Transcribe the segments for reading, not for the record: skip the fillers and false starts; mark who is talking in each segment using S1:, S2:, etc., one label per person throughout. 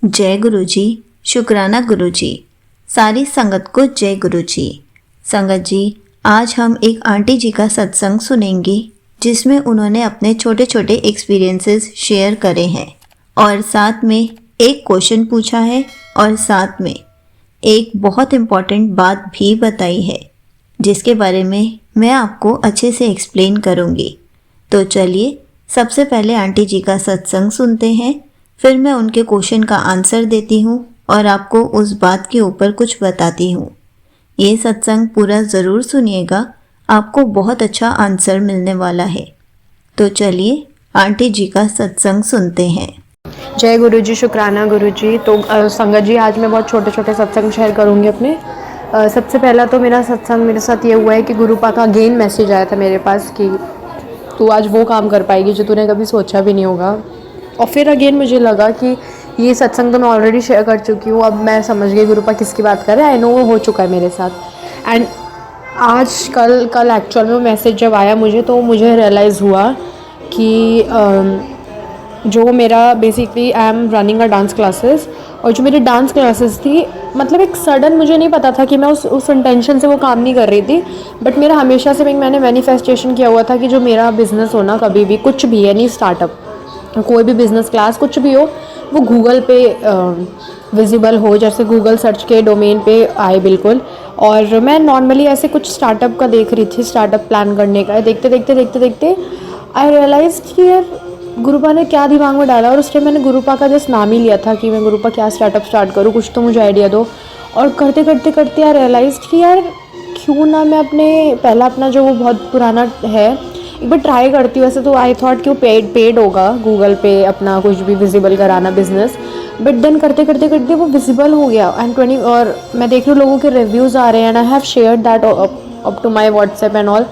S1: जय गुरु जी। शुक्राना गुरु जी। सारी संगत को जय गुरु जी। संगत जी, आज हम एक आंटी जी का सत्संग सुनेंगे जिसमें उन्होंने अपने छोटे छोटे एक्सपीरियंसेस शेयर करे हैं और साथ में एक क्वेश्चन पूछा है और साथ में एक बहुत इम्पॉर्टेंट बात भी बताई है जिसके बारे में मैं आपको अच्छे से एक्सप्लेन करूँगी। तो चलिए सबसे पहले आंटी जी का सत्संग सुनते हैं, फिर मैं उनके क्वेश्चन का आंसर देती हूँ और आपको उस बात के ऊपर कुछ बताती हूँ। ये सत्संग पूरा ज़रूर सुनिएगा, आपको बहुत अच्छा आंसर मिलने वाला है। तो चलिए आंटी जी का सत्संग सुनते हैं।
S2: जय गुरु जी। शुक्राना गुरु जी। तो संगत जी, आज मैं बहुत छोटे छोटे सत्संग शेयर करूँगी अपने। सबसे पहला तो मेरा सत्संग मेरे साथ ये हुआ है कि गुरुपा का अगेन मैसेज आया था मेरे पास कि तू आज वो काम कर पाएगी जो तूने कभी सोचा भी नहीं होगा। और फिर अगेन मुझे लगा कि ये सत्संग तो मैं ऑलरेडी शेयर कर चुकी हूँ, अब मैं समझ गई गुरुपा किसकी बात कर रहे हैं। आई नो वो हो चुका है मेरे साथ। एंड आज कल एक्चुअल में वो मैसेज जब आया मुझे, तो मुझे रियलाइज़ हुआ कि जो मेरा basically I am running a dance classes, और जो मेरी डांस क्लासेस थी, मतलब एक सडन, मुझे नहीं पता था कि मैं उस इंटेंशन से वो काम नहीं कर रही थी, बट मेरा हमेशा से मैंने मैनिफेस्टेशन किया हुआ था कि जो मेरा बिज़नेस हो ना, कभी भी कुछ भी, यानी स्टार्टअप, कोई भी बिज़नेस क्लास कुछ भी हो, वो गूगल पे विजिबल हो, जैसे गूगल सर्च के डोमेन पे आए बिल्कुल। और मैं नॉर्मली ऐसे कुछ स्टार्टअप का देख रही थी, स्टार्टअप प्लान करने का। देखते आई रियलाइज़ कि यार गुरुपा ने क्या दिमाग में डाला। और उस टाइम मैंने गुरुपा का जस्ट नाम ही लिया था कि मैं गुरुपा क्या स्टार्टअप स्टार्ट करूँ, कुछ तो मुझे आइडिया दो। और करते यार रियलाइज़ कि यार क्यों ना मैं अपना जो वो बहुत पुराना है, एक बार ट्राई करती हूँ। वैसे तो आई थॉट कि वो पेड होगा गूगल पे अपना कुछ भी विजिबल कराना बिजनेस, बट देन करते वो विजिबल हो गया। और मैं देख रही हूँ लोगों के रिव्यूज़ आ रहे हैं, and I have shared that up to my WhatsApp and all.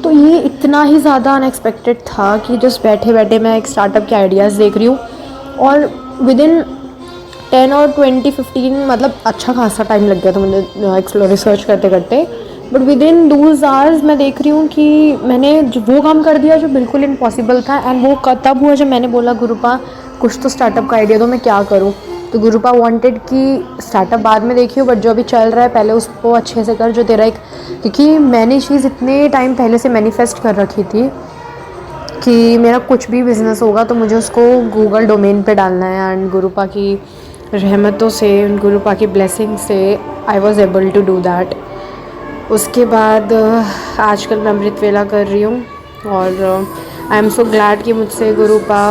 S2: तो ये इतना ही ज़्यादा अनएक्सपेक्टेड था कि जस्ट बैठे मैं एक स्टार्टअप के आइडियाज़ देख रही हूँ, और विद इन 10 और 20-15, मतलब अच्छा खासा टाइम लग गया था मुझे रिसर्च करते। बट विद इन 2 आवर्स मैं देख रही हूँ कि मैंने वो काम कर दिया जो बिल्कुल इम्पॉसिबल था। एंड वो तब हुआ जब मैंने बोला गुरुपा कुछ तो स्टार्टअप का आइडिया दो, मैं क्या करूँ। तो गुरुपा वांटेड कि स्टार्टअप बाद में देखियो, बट जो अभी चल रहा है पहले उसको अच्छे से कर, जो तेरा एक, क्योंकि मैंने चीज़ इतने टाइम पहले से मैनिफेस्ट कर रखी थी कि मेरा कुछ भी बिज़नेस होगा तो मुझे उसको गूगल डोमेन पे डालना है। एंड गुरुपा की रहमतों से, गुरुपा की ब्लेसिंग से I was able to do that. उसके बाद आजकल मैं अमृत वेला कर रही हूँ, और आई एम सो ग्लैड कि मुझसे गुरुपा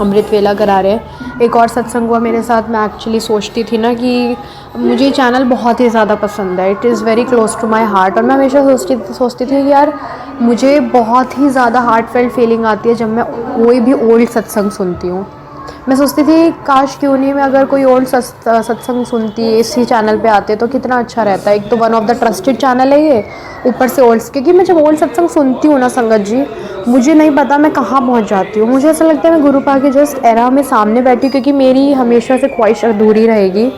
S2: अमृत वेला करा रहे हैं। एक और सत्संग हुआ मेरे साथ। मैं एक्चुअली सोचती थी ना कि मुझे चैनल बहुत ही ज़्यादा पसंद है, it is very close to my heart. और मैं हमेशा सोचती थी कि यार मुझे बहुत ही ज़्यादा हार्ट फेल्ट फीलिंग आती है जब मैं कोई भी ओल्ड सत्संग सुनती हूँ। मैं सोचती थी काश क्यों नहीं मैं अगर कोई ओल्ड सत्संग सुनती इसी चैनल पे आते तो कितना अच्छा रहता है। एक तो one of the trusted channel है ये, ऊपर से ओल्ड, क्योंकि मैं जब ओल्ड सत्संग सुनती हूँ ना संगत जी, मुझे नहीं पता मैं कहाँ पहुँच जाती हूँ। मुझे ऐसा लगता है मैं गुरुपा के जस्ट एरा में सामने बैठी हूँ, क्योंकि मेरी हमेशा से ख्वाहिश अधूरी रहेगी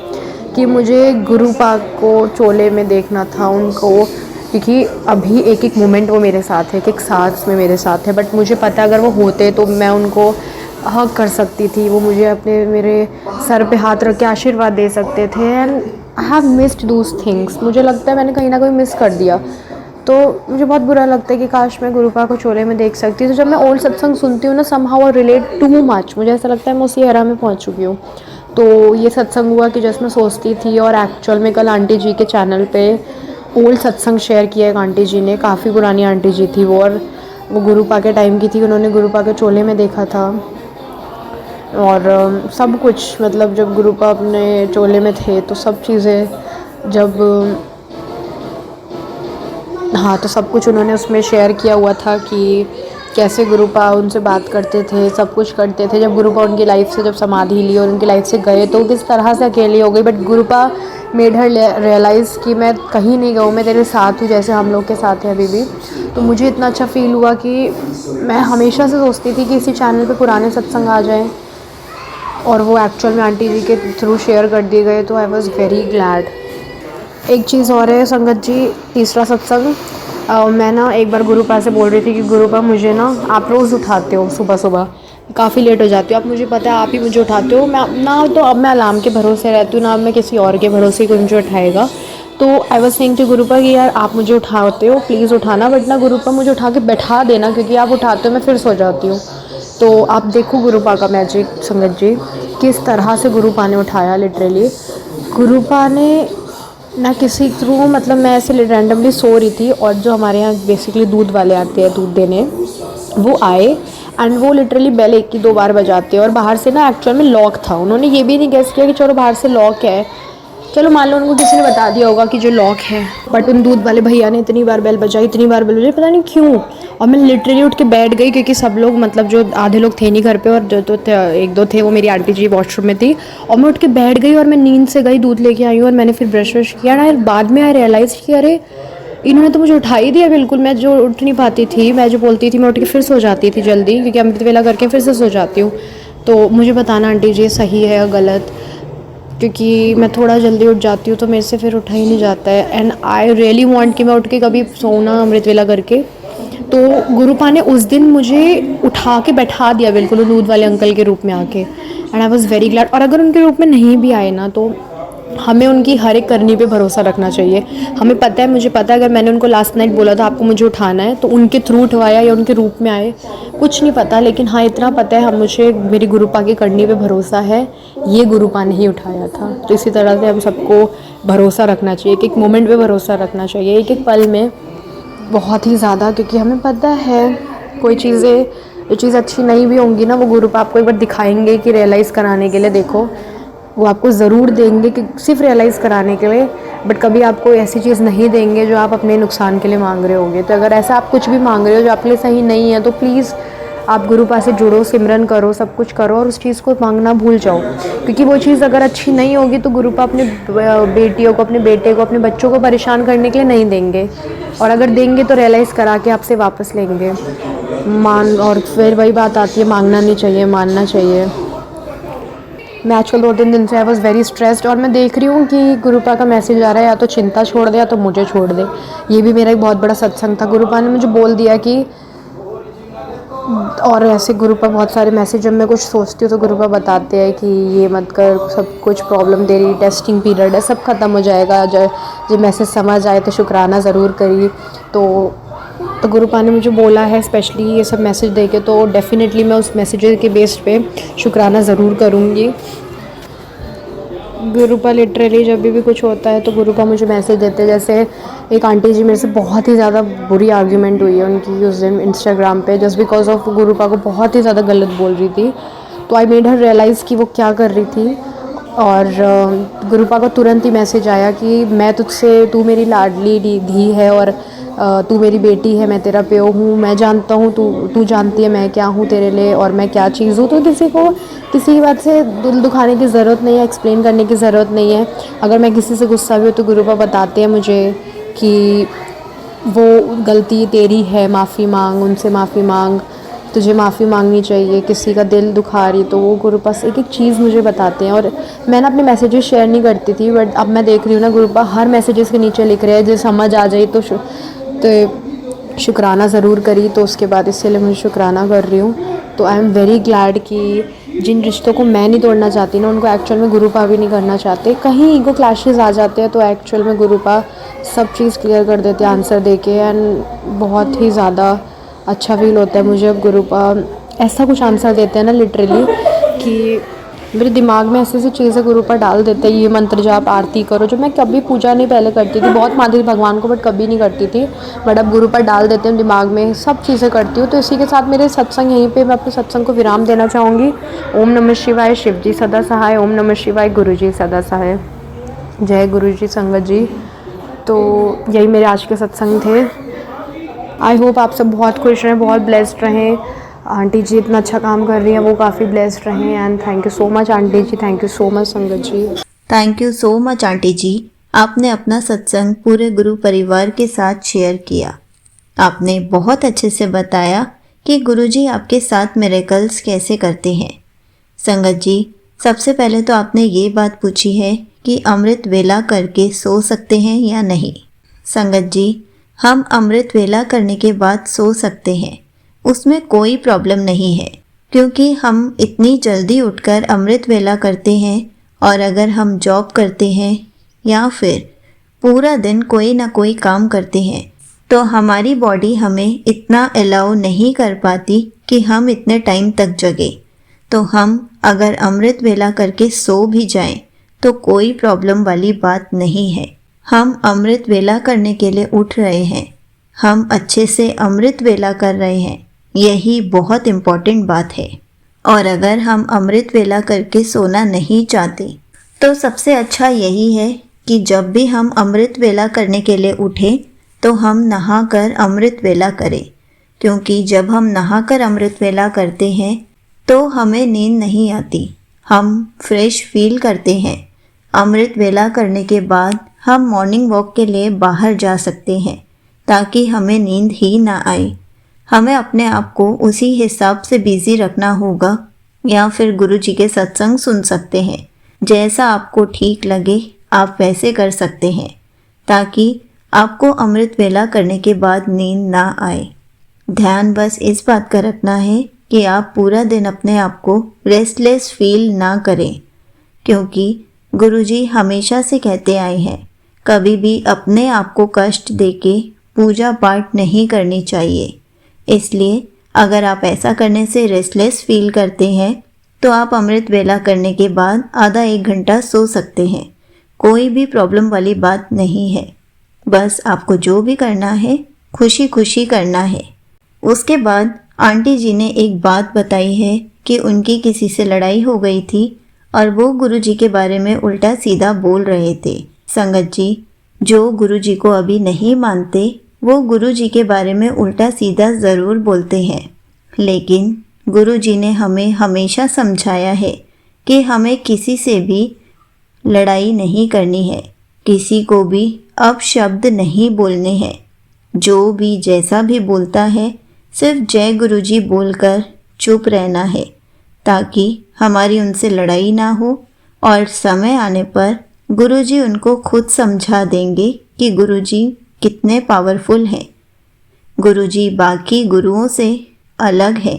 S2: कि मुझे गुरुपा को चोले में देखना था उनको, क्योंकि अभी एक एक मोमेंट वो मेरे साथ है, एक सांस में मेरे साथ है। बट मुझे पता है अगर वो होते तो मैं उनको हग कर सकती थी, वो मुझे मेरे सर पे हाथ रख के आशीर्वाद दे सकते थे। एंड आई हैव मिस्ड दूस थिंग्स। मुझे लगता है मैंने कहीं ना कहीं मिस कर दिया, तो मुझे बहुत बुरा लगता है कि काश मैं गुरुपा को चोले में देख सकती। तो जब मैं ओल्ड सत्संग सुनती हूँ ना, समहाउ रिलेट टू मच, मुझे ऐसा लगता है मैं उसी एरा में पहुँच चुकी हूँ। तो ये सत्संग हुआ कि जैसे मैं सोचती थी, और एक्चुअल में कल आंटी जी के चैनल पे ओल्ड सत्संग शेयर किया एक आंटी जी ने, काफ़ी पुरानी आंटी जी थी वो, और वो गुरुपा के टाइम की थी। उन्होंने गुरुपा के चोले में देखा था, और सब कुछ, मतलब जब गुरुपा अपने चोले में थे तो सब चीज़ें जब, हाँ, तो सब कुछ उन्होंने उसमें शेयर किया हुआ था कि कैसे गुरुपा उनसे बात करते थे, सब कुछ करते थे। जब गुरुपा उनकी लाइफ से जब समाधि ली और उनकी लाइफ से गए तो किस तरह से अकेली हो गई, but Gurupa made her realise कि मैं कहीं नहीं गई, मैं तेरे साथ हूँ, जैसे हम लोग के साथ हैं अभी भी। तो मुझे इतना अच्छा फील हुआ कि मैं हमेशा से सोचती थी कि इसी चैनल पे पुराने सत्संग आ जाएं, और वो एक्चुअल में आंटी जी के थ्रू शेयर कर दिए गए, तो आई वॉज़ वेरी ग्लैड। एक चीज़ और है संगत जी, तीसरा सत्संग, मैं ना एक बार गुरुपा से बोल रही थी कि गुरुपा मुझे ना आप रोज़ उठाते हो सुबह सुबह, काफ़ी लेट हो जाती हूँ। अब मुझे पता है आप ही मुझे उठाते हो, मैं ना तो अब मैं अलार्म के भरोसे रहती हूँ, ना अब मैं किसी और के भरोसे कोई मुझे उठाएगा। तो आई वाज सेइंग टू गुरुपा कि यार आप मुझे उठाते हो, प्लीज़ उठाना, बट ना गुरुपा मुझे उठा के बैठा देना, क्योंकि आप उठाते हो मैं फिर सो जाती हूँ। तो आप देखो गुरुपा का मैजिक संगत जी, किस तरह से गुरुपा ने उठाया। लिटरली गुरुपा ने ना किसी थ्रू, मतलब मैं ऐसे रैंडमली सो रही थी और जो हमारे यहाँ बेसिकली दूध वाले आते हैं दूध देने, वो आए एंड वो लिटरली बेल एक की दो बार बजाते हैं और बाहर से ना एक्चुअल में लॉक था। उन्होंने ये भी नहीं गेस किया कि चलो बाहर से लॉक है, चलो मान लो उनको किसी ने बता दिया होगा कि जो लॉक है, बट उन दूध वाले भैया ने इतनी बार बेल बजाई, इतनी बार बेल बजाई, पता नहीं क्यों। और मैं लिटरली उठ के बैठ गई, क्योंकि सब लोग, मतलब जो आधे लोग थे नहीं घर पे, और जो तो एक दो थे वो मेरी आंटी जी वॉशरूम में थी, और मैं उठ के बैठ गई और मैं नींद से गई, दूध लेके आई हूँ और मैंने फिर ब्रश व्रश किया ना। बाद में आई रियलाइज़ कि अरे इन्होंने तो मुझे उठा ही दिया बिल्कुल। मैं जो उठ नहीं पाती थी, मैं जो बोलती थी मैं उठ के फिर सो जाती थी जल्दी, क्योंकि अमृत वेला करके फिर से सो जाती हूँ। तो मुझे बताना आंटी जी सही है या गलत, क्योंकि मैं थोड़ा जल्दी उठ जाती हूँ तो मेरे से फिर उठा ही नहीं जाता है। एंड आई रियली वांट कि मैं उठ के कभी सोना अमृत वेला करके। तो गुरुपा ने उस दिन मुझे उठा के बैठा दिया बिल्कुल दूध वाले अंकल के रूप में आके, and I was very glad. और अगर उनके रूप में नहीं भी आए ना, तो हमें उनकी हर एक करनी पे भरोसा रखना चाहिए। हमें पता है, मुझे पता है अगर मैंने उनको लास्ट नाइट बोला था आपको मुझे उठाना है, तो उनके थ्रू उठवाया या उनके रूप में आए कुछ नहीं पता, लेकिन हाँ इतना पता है हम, मुझे मेरी गुरुपा की करनी पे भरोसा है, ये गुरुपा ने ही उठाया था। तो इसी तरह से हम सबको भरोसा रखना चाहिए, एक एक मोमेंट पे भरोसा रखना चाहिए, एक एक पल में बहुत ही ज़्यादा, क्योंकि हमें पता है कोई चीज़ें, जो चीज़ अच्छी नहीं भी होंगी ना, वो गुरुपा आपको एक बार दिखाएंगे कि रियलाइज़ कराने के लिए, देखो वो आपको ज़रूर देंगे कि सिर्फ रियलाइज़ कराने के लिए, बट कभी आपको ऐसी चीज़ नहीं देंगे जो आप अपने नुकसान के लिए मांग रहे होगे। तो अगर ऐसा आप कुछ भी मांग रहे हो जो आपके लिए सही नहीं है, तो प्लीज़ आप गुरुपा से जुड़ो, सिमरन करो, सब कुछ करो और उस चीज़ को मांगना भूल जाओ, क्योंकि वो चीज़ अगर अच्छी नहीं होगी तो गुरुपा अपने बेटियों को, अपने बेटे को, अपने बच्चों को परेशान करने के लिए नहीं देंगे, और अगर देंगे तो रियलाइज़ करा के आपसे वापस लेंगे। और फिर वही बात आती है, मांगना नहीं चाहिए, मानना चाहिए। मैं आजकल 2-3 दिन से आई वॉज़ वेरी स्ट्रेस्ड, और मैं देख रही हूँ कि गुरुपा का मैसेज आ रहा है, या तो चिंता छोड़ दे या तो मुझे छोड़ दे। ये भी मेरा एक बहुत बड़ा सत्संग था, गुरुपा ने मुझे बोल दिया कि, और ऐसे गुरुपा बहुत सारे मैसेज, जब मैं कुछ सोचती हूँ तो गुरुपा बताते हैं कि ये मत कर, सब कुछ प्रॉब्लम तेरी टेस्टिंग पीरियड है, सब ख़त्म हो जाएगा, जब मैसेज समझ आए तो शुक्राना ज़रूर करी। तो गुरुपा ने मुझे बोला है स्पेशली ये सब मैसेज दे के, तो डेफ़िनेटली मैं उस मैसेज के बेस पे शुक्राना ज़रूर करूँगी। गुरुपा लिटरली जब भी कुछ होता है तो गुरुपा मुझे मैसेज देते हैं। जैसे एक आंटी जी मेरे से बहुत ही ज़्यादा बुरी आर्ग्यूमेंट हुई है उनकी उस दिन इंस्टाग्राम पे, जस्ट बिकॉज ऑफ गुरुपा को बहुत ही ज़्यादा गलत बोल रही थी। तो आई मेड हर रियलाइज़ कि वो क्या कर रही थी, और गुरुपा का तुरंत ही मैसेज आया कि मैं तुझसे, तू मेरी लाडली धी है, और तू मेरी बेटी है, मैं तेरा प्यो हूँ, मैं जानता हूँ, तू जानती है मैं क्या हूँ तेरे लिए और मैं क्या चीज़ हूँ। तो किसी को किसी बात से दिल दुखाने की ज़रूरत नहीं है, एक्सप्लेन करने की ज़रूरत नहीं है। अगर मैं किसी से गुस्सा भी हूँ तो गुरुपा बताते हैं मुझे कि वो गलती तेरी है, माफ़ी मांग, उनसे माफ़ी मांग, तुझे माफ़ी मांगनी चाहिए, किसी का दिल दुखा रही। तो वो गुरुपा एक एक चीज़ मुझे बताते हैं, और मैं ना अपने मैसेजेस शेयर नहीं करती थी, बट अब मैं देख रही हूँ ना गुरुपा हर मैसेजेस के नीचे लिख रहे हैं, जो समझ आ जाए तो शुक्राना ज़रूर करी। तो उसके बाद इसलिए मैं शुक्राना कर रही हूँ। तो आई एम वेरी ग्लैड कि जिन रिश्तों को मैं नहीं तोड़ना चाहती ना, उनको एक्चुअल में गुरुपा भी नहीं करना चाहते। कहीं ईगो क्लैशेस आ जाते हैं तो एक्चुअल में गुरुपा सब चीज़ क्लियर कर देते हैं आंसर देके, एंड बहुत ही ज़्यादा अच्छा फील होता है मुझे अब गुरुपा ऐसा कुछ आंसर देते हैं ना लिटरली, कि मेरे दिमाग में ऐसी ऐसी चीज़ें गुरुपा डाल देते हैं। ये मंत्र जाप आरती करो, जो मैं कभी पूजा नहीं पहले करती थी, बहुत मानती थी भगवान को बट कभी नहीं करती थी, बट अब गुरुपा डाल देते हैं दिमाग में, सब चीज़ें करती हूँ। तो इसी के साथ मेरे सत्संग यहीं पे मैं अपने सत्संग को विराम देना चाहूँगी। ओम नमः शिवाय, शिव जी सदा सहाय। ओम नमः शिवाय, गुरु जी सदा सहाय। जय गुरु जी, संगत जी। तो यही मेरे आज के सत्संग थे। आई होप आप सब बहुत खुश रहें, बहुत ब्लेस्ड रहें। आंटी जी इतना अच्छा काम कर रही हैं, वो काफ़ी ब्लेस्ड रहें, and thank you so much auntie ji, thank you so much संगत जी।
S1: Thank you so much auntie ji. आपने अपना सत्संग पूरे गुरु परिवार के साथ शेयर किया। आपने बहुत अच्छे से बताया कि गुरुजी आपके साथ मिरेकल्स कैसे करते हैं। संगत जी, सबसे पहले तो आपने ये बात पूछी है कि अमृत वेला करके सो सकते हैं या नहीं। संगत जी, हम अमृत वेला करने के बाद सो सकते हैं, उसमें कोई प्रॉब्लम नहीं है। क्योंकि हम इतनी जल्दी उठकर अमृत वेला करते हैं और अगर हम जॉब करते हैं या फिर पूरा दिन कोई ना कोई काम करते हैं तो हमारी बॉडी हमें इतना अलाउ नहीं कर पाती कि हम इतने टाइम तक जगे। तो हम अगर अमृत वेला करके सो भी जाएं तो कोई प्रॉब्लम वाली बात नहीं है। हम अमृत वेला करने के लिए उठ रहे हैं, हम अच्छे से अमृत वेला कर रहे हैं, यही बहुत इम्पॉर्टेंट बात है। और अगर हम अमृत वेला करके सोना नहीं चाहते तो सबसे अच्छा यही है कि जब भी हम अमृत वेला करने के लिए उठें तो हम नहाकर अमृत वेला करें, क्योंकि जब हम नहाकर अमृत वेला करते हैं तो हमें नींद नहीं आती, हम फ्रेश फील करते हैं। अमृत वेला करने के बाद हम मॉर्निंग वॉक के लिए बाहर जा सकते हैं ताकि हमें नींद ही ना आए। हमें अपने आप को उसी हिसाब से बिज़ी रखना होगा या फिर गुरुजी के सत्संग सुन सकते हैं। जैसा आपको ठीक लगे आप वैसे कर सकते हैं ताकि आपको अमृत वेला करने के बाद नींद ना आए। ध्यान बस इस बात का रखना है कि आप पूरा दिन अपने आप को रेस्टलेस फील ना करें, क्योंकि गुरुजी हमेशा से कहते आए हैं कभी भी अपने आप को कष्ट देके पूजा पाठ नहीं करनी चाहिए। इसलिए अगर आप ऐसा करने से रेस्टलेस फील करते हैं तो आप अमृत वेला करने के बाद आधा 1 घंटा सो सकते हैं, कोई भी प्रॉब्लम वाली बात नहीं है। बस आपको जो भी करना है खुशी खुशी करना है। उसके बाद आंटी जी ने एक बात बताई है कि उनकी किसी से लड़ाई हो गई थी और वो गुरुजी के बारे में उल्टा सीधा बोल रहे थे। संगत जी, जो गुरुजी को अभी नहीं मानते वो गुरुजी के बारे में उल्टा सीधा ज़रूर बोलते हैं, लेकिन गुरुजी ने हमें हमेशा समझाया है कि हमें किसी से भी लड़ाई नहीं करनी है, किसी को भी अपशब्द नहीं बोलने हैं। जो भी जैसा भी बोलता है सिर्फ जय गुरुजी बोलकर चुप रहना है ताकि हमारी उनसे लड़ाई ना हो और समय आने पर गुरुजी उनको खुद समझा देंगे कि गुरुजी कितने पावरफुल हैं। गुरुजी बाकी गुरुओं से अलग है,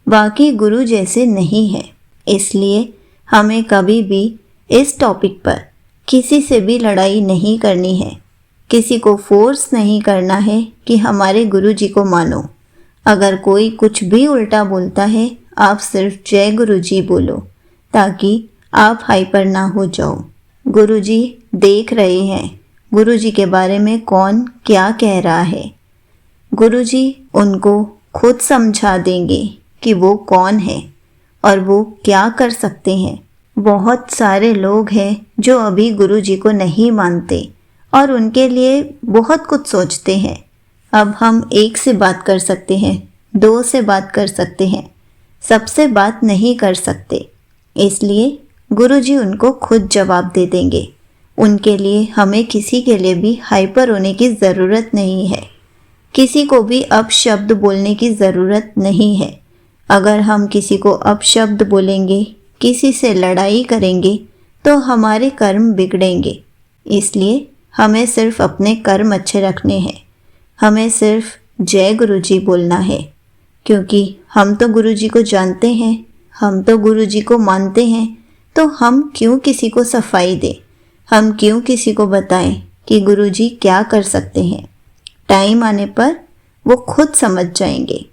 S1: बाकी गुरु जैसे नहीं है। इसलिए हमें कभी भी इस टॉपिक पर किसी से भी लड़ाई नहीं करनी है, किसी को फोर्स नहीं करना है कि हमारे गुरुजी को मानो। अगर कोई कुछ भी उल्टा बोलता है आप सिर्फ जय गुरुजी बोलो ताकि आप हाइपर ना हो जाओ। गुरुजी देख रहे हैं गुरुजी के बारे में कौन क्या कह रहा है। गुरुजी उनको खुद समझा देंगे कि वो कौन है और वो क्या कर सकते हैं। बहुत सारे लोग हैं जो अभी गुरुजी को नहीं मानते और उनके लिए बहुत कुछ सोचते हैं। अब हम 1 से बात कर सकते हैं, 2 से बात कर सकते हैं, सबसे बात नहीं कर सकते। इसलिए गुरुजी उनको खुद जवाब दे देंगे। उनके लिए हमें किसी के लिए भी हाइपर होने की ज़रूरत नहीं है, किसी को भी अपशब्द बोलने की ज़रूरत नहीं है। अगर हम किसी को अपशब्द बोलेंगे, किसी से लड़ाई करेंगे तो हमारे कर्म बिगड़ेंगे। इसलिए हमें सिर्फ अपने कर्म अच्छे रखने हैं, हमें सिर्फ जय गुरुजी बोलना है, क्योंकि हम तो गुरुजी को जानते हैं, हम तो गुरुजी को मानते हैं। तो हम क्यों किसी को सफाई दें, हम क्यों किसी को बताएं कि गुरुजी क्या कर सकते हैं। टाइम आने पर वो खुद समझ जाएंगे।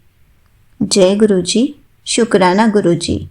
S1: जय गुरुजी, शुक्राना गुरुजी।